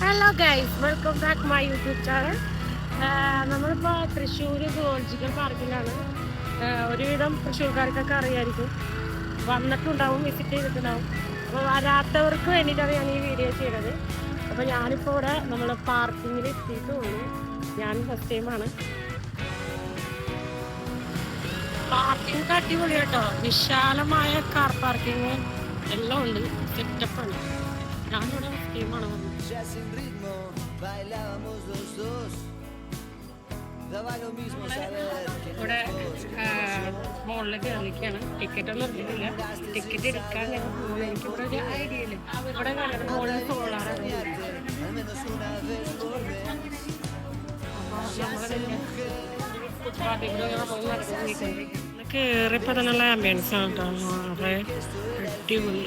Hello guys, welcome back my YouTube channel. നമ്മളിപ്പോൾ Thrissur zoological പാർക്കിലാണ്. ഒരുവിധം തൃശ്ശൂർക്കാർക്കൊക്കെ അറിയായിരിക്കും, വന്നിട്ടുണ്ടാവും, വിസിറ്റ് ചെയ്തിട്ടുണ്ടാവും. അപ്പോൾ വരാത്തവർക്ക് വേണ്ടിയിട്ടാണ് ഞാൻ ഈ വീഡിയോ ചെയ്തത്. അപ്പോൾ ഞാനിപ്പോൾ ഇവിടെ നമ്മൾ പാർക്കിങ്ങിൽ എത്തിയിട്ടുള്ളൂ. ഞാൻ ഫസ്റ്റ് ടൈമാണ്. പാർക്കിംഗ് അടിപൊളി കേട്ടോ, വിശാലമായ കാർ പാർക്കിങ് എല്ലാം ഉണ്ട്, സെറ്റപ്പാണ്. ഞാനിവിടെ ഫസ്റ്റ് ടൈമാണ് വന്നത്. ഇവിടെ മുകളിലേക്ക് ഇറങ്ങിക്കാണ്. ടിക്കറ്റ് ഒന്നും എടുത്തിട്ടില്ല. ടിക്കറ്റ് എടുക്കാൻ എനിക്കിവിടെ ഒരു ഐഡിയ ഇല്ല. ഇവിടെ മുകളിൽ സോളാറാണ്. കയറിയപ്പോ തന്നെയുള്ള ആംബിയൻസ് ആണ് കേട്ടോ, വളരെ അടിപൊളി.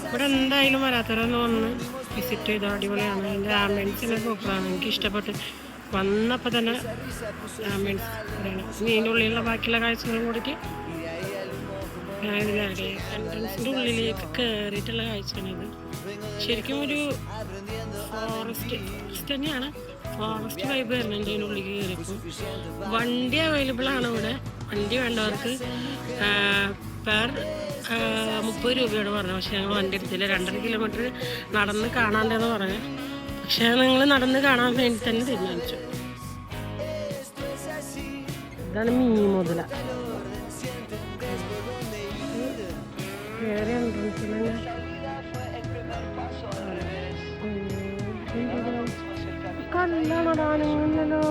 ഇവിടെ എന്തായാലും വരാത്തവരൊന്നും ഒന്ന് വിസിറ്റ് ചെയ്തോ, അടിപൊളിയാണ്. അതിൻ്റെ ആംബിയൻസിന് സൂപ്പറാണ്, എനിക്ക് ഇഷ്ടപ്പെട്ട്. വന്നപ്പോൾ തന്നെ ആംബിയൻസ് ഇവിടെയാണ്. ഇതിൻ്റെ ഉള്ളിലുള്ള ബാക്കിയുള്ള കാഴ്ചകളും കൂടിയിട്ട് ഞാൻ ഇതിലാകെ എൻട്രൻസിൻ്റെ ഉള്ളിലേക്ക് കയറിയിട്ടുള്ള കാഴ്ചയാണിത്. ശരിക്കും ഒരു ഫോറസ്റ്റ് തന്നെയാണ്, ഫോറസ്റ്റ് വൈബ് വരുന്നുണ്ട് ഇതിൻ്റെ ഉള്ളിൽ കയറിയപ്പോൾ. വണ്ടി അവൈലബിൾ ആണ് ഇവിടെ. വണ്ടി വേണ്ടവർക്ക് പെർ 30 രൂപയോട് പറഞ്ഞു. പക്ഷെ ഞങ്ങൾ വണ്ടി എടുത്തില്ല. 2.5 കിലോമീറ്റർ നടന്ന് കാണാണ്ടെന്ന് പറഞ്ഞു. പക്ഷെ നിങ്ങൾ നടന്ന് കാണാൻ വേണ്ടി തന്നെ തീരുമാനിച്ചു. ഇതാണ് മീൻ മുതല. വേറെ എൻട്രൻസിൽ കല്ലാണടാനിങ്ങനല്ലോ.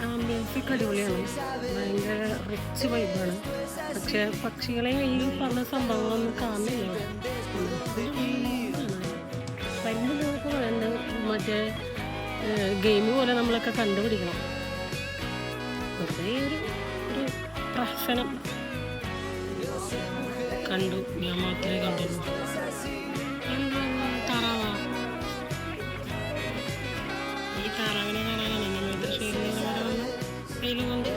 ആംബിയൻസൊക്കെ അടിപൊളിയാണ്, ഭയങ്കര റിച്ച് വൈബാണ്. പക്ഷെ പക്ഷികളെ ഈ പറഞ്ഞ സംഭവങ്ങളൊന്നും കാണുന്നില്ല. വലിയ നമുക്ക് വേണ്ട മറ്റേ ഗെയിം പോലെ നമ്മളൊക്കെ കണ്ടുപിടിക്കണം. വെറുതെ ഒരു പ്രഹസനം കണ്ടു, ഞാൻ മാത്രമേ കണ്ടുള്ളൂ. താറാവാ, ഈ താറാവിനെ കാണാനാണ് നമ്മൾ തൃശ്ശൂരിൽ വന്ന് വെയിലും കൊണ്ട്.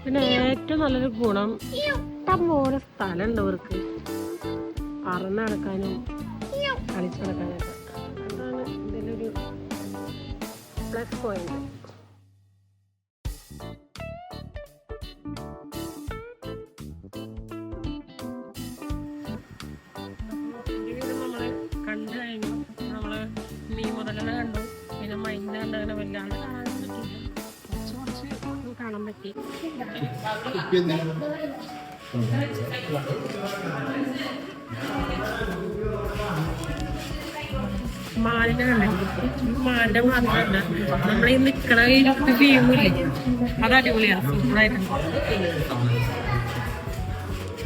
പിന്നെ ഏറ്റവും നല്ലൊരു ഗുണം, ഇഷ്ടംപോലെ സ്ഥലമുണ്ട് അവർക്ക് പറന്ന് നടക്കാനും കളിച്ചു നടക്കാനൊക്കെ. അതാണ് ഇതിലൊരു പ്ലസ് പോയിന്റ്. നമ്മള് കണ്ടു കഴിഞ്ഞു. നമ്മള് മീൻ മുതലെല്ലാം കണ്ടു, പിന്നെ മൈന കണ്ടങ്ങനെ വല്ലാണ്ട് കാണാൻ പറ്റില്ല, കുറച്ച് കാണാൻ പറ്റി. മാനിനെ കണ്ടില്ല, മാന്റെ മാത്രമല്ല നമ്മളീ നിക്കണ വ്യൂമില്ലേ, അത് അടിപൊളിയാണ്, സൂപ്പറായിട്ടുണ്ട്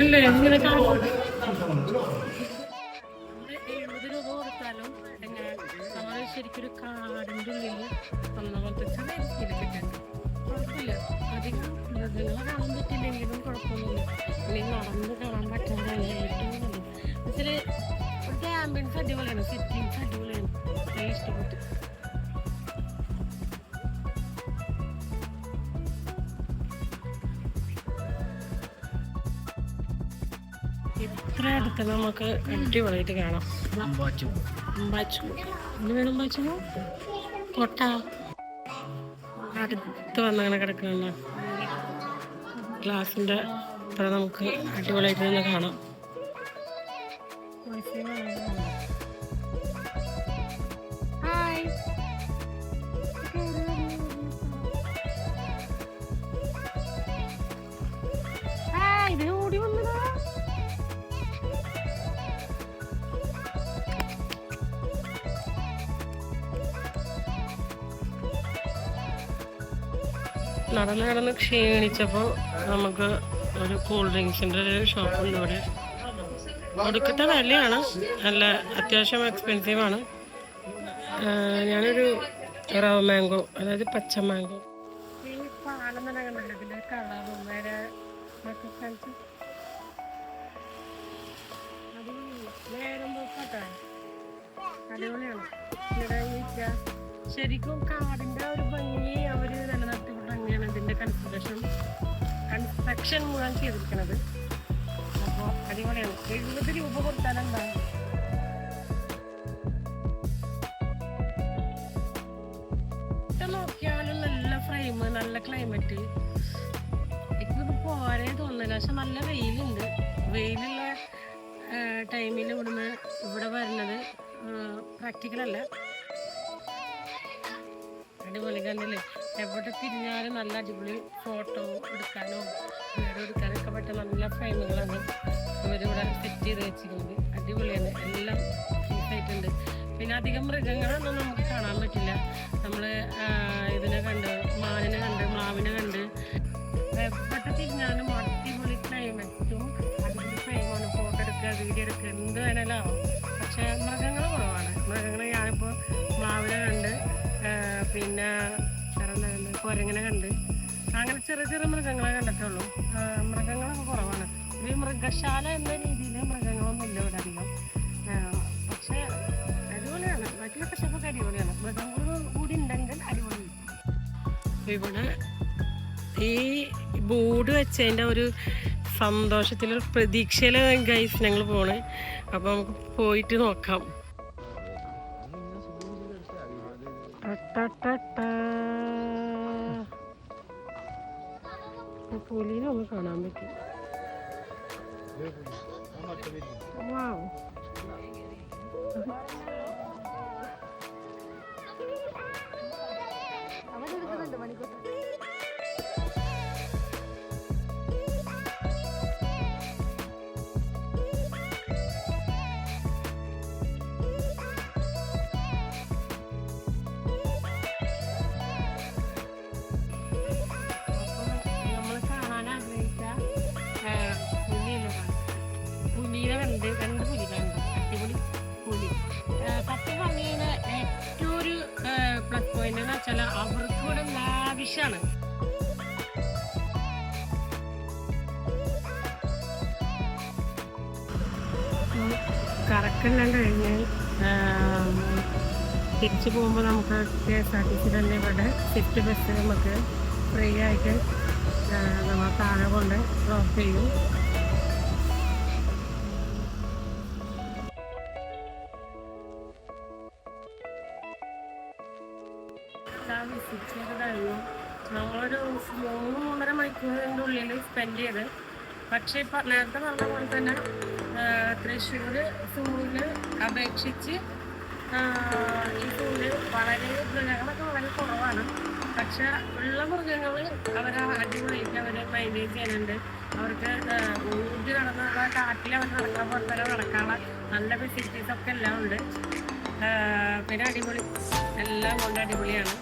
അല്ലേ. ഇങ്ങനെ കാണും. 70 രൂപ കൊടുത്താലും എങ്ങനെ നമ്മൾ ശരിക്കൊരു കാടിൻ്റെ ഉള്ളിൽ വന്ന പോലത്തെ ചെറിയ കുഴപ്പമില്ല. അധികം മൃഗങ്ങളെ കാണാൻ പറ്റില്ലെങ്കിലും കുഴപ്പമൊന്നുമില്ല. അല്ലെങ്കിൽ നടന്ന് കാണാൻ പറ്റുന്നതാണ് ഏറ്റവും നല്ലത്. എന്നുവെച്ചാൽ ഇവിടുത്തെ ആംബിയൻസ് അടിപൊളിയാണ്, സെറ്റിങ്സ് അടിപൊളിയാണ്, നല്ല ഇഷ്ടപ്പെട്ടു. ഇത്ര അടുത്ത് നമുക്ക് അടിപൊളിയായിട്ട് കാണാം. അമ്പാച്ചു ഇന്ന് വേണം അമ്പാച്ചു കോട്ട അടുത്ത് വന്നങ്ങനെ കിടക്കുന്നുണ്ട്. ഗ്ലാസിൻ്റെ അത്ര നമുക്ക് അടിപൊളിയായിട്ട് തന്നെ കാണാം. ഹായ്, നടന്ന് ക്ഷീണിച്ചപ്പോൾ നമുക്ക് ഒരു കൂൾ ഡ്രിങ്ക്സിൻ്റെ ഒരു ഷോപ്പുണ്ട് ഇവിടെ. ഒടുക്കത്തെ വിലയാണ്, നല്ല അത്യാവശ്യം എക്സ്പെൻസീവാണ്. ഞാനൊരു റവ് മാംഗോ, അതായത് പച്ച മാംഗോ. ഈ പാലം തന്നെ കണ്ടല്ലോ, ഇതിൻ്റെ കളറും വേറെ അടിപൊളിയാണ്. ശരിക്കും കാടിൻ്റെ ഒരു ഭംഗി അവർ നിലനിർത്തിക്കൊണ്ട് തന്നെയാണ് ഇതിൻ്റെ കൺസ്ട്രക്ഷൻ മുഴുവൻ ചെയ്തിരിക്കുന്നത്. അപ്പോൾ അടിപൊളിയാണ്. 70 രൂപ കൊടുത്താലെന്താ. നോക്കിയാലും നല്ല ഫ്രെയിം, നല്ല ക്ലൈമറ്റ്. എനിക്കിത് പോരേ തോന്നില്ല, പക്ഷെ നല്ല വെയിലുണ്ട്. വെയിലുള്ള ടൈമിൽ ഇവിടെ വരുന്നത് പ്രാക്ടിക്കലല്ല. അടിപൊളി കണ്ടില്ലേ, എവിടെ തിരിഞ്ഞാലും നല്ല അടിപൊളി ഫോട്ടോ എടുക്കാനോ വീഡിയോ എടുക്കാനൊക്കെ പറ്റിയ നല്ല ഫ്രെയിമുകളാണ് ഇവരിവിടെ സെറ്റ് ചെയ്ത് വെച്ചിരിക്കുന്നത്. അടിപൊളിയാണ്, എല്ലാം ആയിട്ടുണ്ട്. പിന്നെ അധികം മൃഗങ്ങളൊന്നും നമുക്ക് കാണാൻ പറ്റില്ല. നമ്മൾ ഇതിനെ കണ്ട്, മാനിനെ കണ്ട്, മാവിനെ കണ്ട്, എവിടെ തിരിഞ്ഞാലും അടിപൊളി ക്ലൈമറ്റും അടിപൊളി ഫ്രെയിമാണ്. ഫോട്ടോ എടുക്കുക, വീഡിയോ എടുക്കുക, എന്ത് വേണേലും ആവും. പക്ഷേ മൃഗങ്ങൾ കുറവാണ്. മൃഗങ്ങൾ ഞാനിപ്പോൾ മാവിനെ കണ്ട്, പിന്നെ കുരങ്ങനെ കണ്ട്, അങ്ങനെ ചെറിയ ചെറിയ മൃഗങ്ങളെ കണ്ടിട്ടുള്ളൂ. മൃഗങ്ങളൊക്കെ കുറവാണ്. ഈ മൃഗശാല എന്ന രീതിയിൽ മൃഗങ്ങളൊന്നും ഇല്ല ഇവിടെ അധികം. പക്ഷേ അടിപൊളിയാണ്, മറ്റു കഷ്ടപ്പൊക്കെ അടിപൊളിയാണ്. മൃഗങ്ങൾ കൂടി ഉണ്ടെങ്കിൽ അടിപൊളി. ഇവിടെ ഈ ബോർഡ് വെച്ചതിൻ്റെ ഒരു സന്തോഷത്തിലൊരു പ്രതീക്ഷയിൽ ഗൈസ് ഞങ്ങൾ പോണേ. അപ്പോൾ നമുക്ക് പോയിട്ട് നോക്കാം. പുലിനെ ഒന്ന് കാണാൻ പറ്റും. വാവ്, അവനെടുക്കുന്നുണ്ട് മണിക്കൂർ. രണ്ട് പുലികളുണ്ട്, അടിപൊളി പുലി. സത്യം പറഞ്ഞു കഴിഞ്ഞാൽ ഏറ്റവും ഒരു പ്ലസ് പോയിന്റ് എന്ന് വെച്ചാൽ അവർക്ക് ഇവിടെ ലാവിഷാണ്. കറക്കെല്ലാം കഴിഞ്ഞ് തിരിച്ചു പോകുമ്പോൾ നമുക്ക് KSRTC തന്നെ ഇവിടെ സ്വിഫ്റ്റ് ബസ് നമുക്ക് ഫ്രീ ആയിട്ട് നമ്മൾ താഴെ കൊണ്ട് ഡ്രോപ്പ് ചെയ്യും. വിസിറ്റ് ചെയ്ത് കഴിഞ്ഞു. നമ്മളൊരു 3-3.5 മണിക്കൂറിൻ്റെ ഉള്ളിൽ സ്പെൻഡ് ചെയ്ത്. പക്ഷേ ഇപ്പം നേരത്തെ പറഞ്ഞ പോലെ തന്നെ തൃശ്ശൂർ സൂവിൽ അപേക്ഷിച്ച് ഈ സൂവിൽ വളരെ മൃഗങ്ങളൊക്കെ വളരെ കുറവാണ്. പക്ഷെ ഉള്ള മൃഗങ്ങൾ അവർ അടിപൊളിയായിട്ട് അവർ മൈൻറ്റെയിൻ ചെയ്യുന്നുണ്ട്. അവർക്ക് ഊതി നടന്നുള്ള കാട്ടിൽ അവർ നടക്കാൻ പുറത്തര നടക്കാനുള്ള നല്ല ഫെസിലിറ്റീസൊക്കെ എല്ലാം ഉണ്ട്. പിന്നെ അടിപൊളി, എല്ലാം കൊണ്ട് അടിപൊളിയാണ്.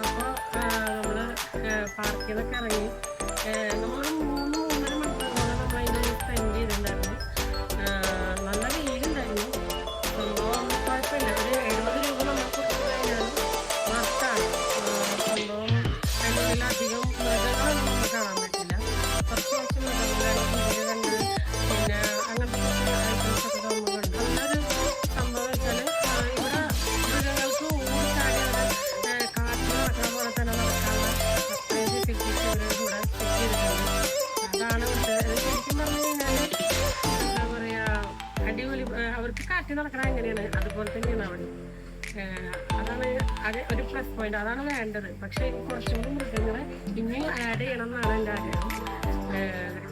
അപ്പോൾ നമ്മൾ പാർക്കിൽ നിന്നൊക്കെ ഇറങ്ങി നമ്മൾ 3-3.5 മണിക്കൂറോളം നമ്മൾ അതിന് സ്പെൻഡ് ചെയ്തിട്ടുണ്ടായിരുന്നു. നല്ല വെയിലുണ്ടായിരുന്നു. സംഭവം കുഴപ്പമില്ല. ഒരു 70 രൂപ നമ്മൾ കൊടുത്തു കഴിഞ്ഞാൽ മസ്റ്റാണ്. സംഭവം അതിനുള്ളിൽ അധികം മൃഗങ്ങളൊന്നും നമുക്ക് കാണാൻ പറ്റില്ല. കുറച്ച് മൃഗങ്ങളാണ് കണ്ട്, പിന്നെ അങ്ങനത്തെ ഐറ്റംസൊക്കെ തോന്നുന്നുണ്ട്. നല്ലൊരു സംഭവം വെച്ചാൽ ഇവിടെ മൃഗങ്ങൾക്ക് ഓടിച്ചാടി കാട്ടിൽ നടക്കുന്ന പോലെ തന്നെ നടക്കാനുള്ള അത്രയും ഫെസിലിറ്റീസ് ഇവർ കൂടെ സെറ്റ് ചെയ്തിട്ടുണ്ട്. അതാണ് ശരിക്കും പറഞ്ഞു കഴിഞ്ഞാൽ എന്താ പറയുക, അടിപൊളി. അവർക്ക് കാട്ടിൽ നടക്കണം എങ്ങനെയാണ് അതുപോലെ തന്നെയാണ് അവിടെ. അതാണ് അത് ഒരു പ്ലസ് പോയിന്റ്, അതാണ് വേണ്ടത്. പക്ഷേ കുറച്ചും കൂടി മൃഗങ്ങളെ ഇനിയും ആഡ് ചെയ്യണം എന്നാണ് എൻ്റെ ആഗ്രഹം.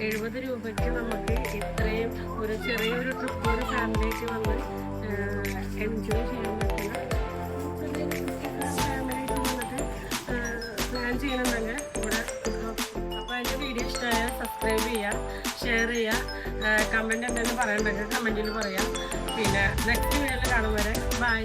70 രൂപയ്ക്ക് നമുക്ക് ഇത്രയും ഒരു ചെറിയൊരു ട്രിപ്പ് ഒരു ഫാമിലിയായിട്ട് വന്ന് എൻജോയ് ചെയ്യാൻ പറ്റുന്ന ഫാമിലിയായിട്ട് വന്നിട്ട് പ്ലാൻ ചെയ്യണമെന്നുണ്ടെങ്കിൽ ഇവിടെ. അപ്പോൾ എൻ്റെ വീഡിയോ ഇഷ്ടമായാൽ സബ്സ്ക്രൈബ് ചെയ്യുക, ഷെയർ ചെയ്യുക, കമൻറ്റ് എന്തെങ്കിലും പറയണമെങ്കിൽ കമൻറ്റിൽ പറയാം. പിന്നെ നെക്സ്റ്റ് വീഡിയോയിൽ കാണും വരെ ബൈ.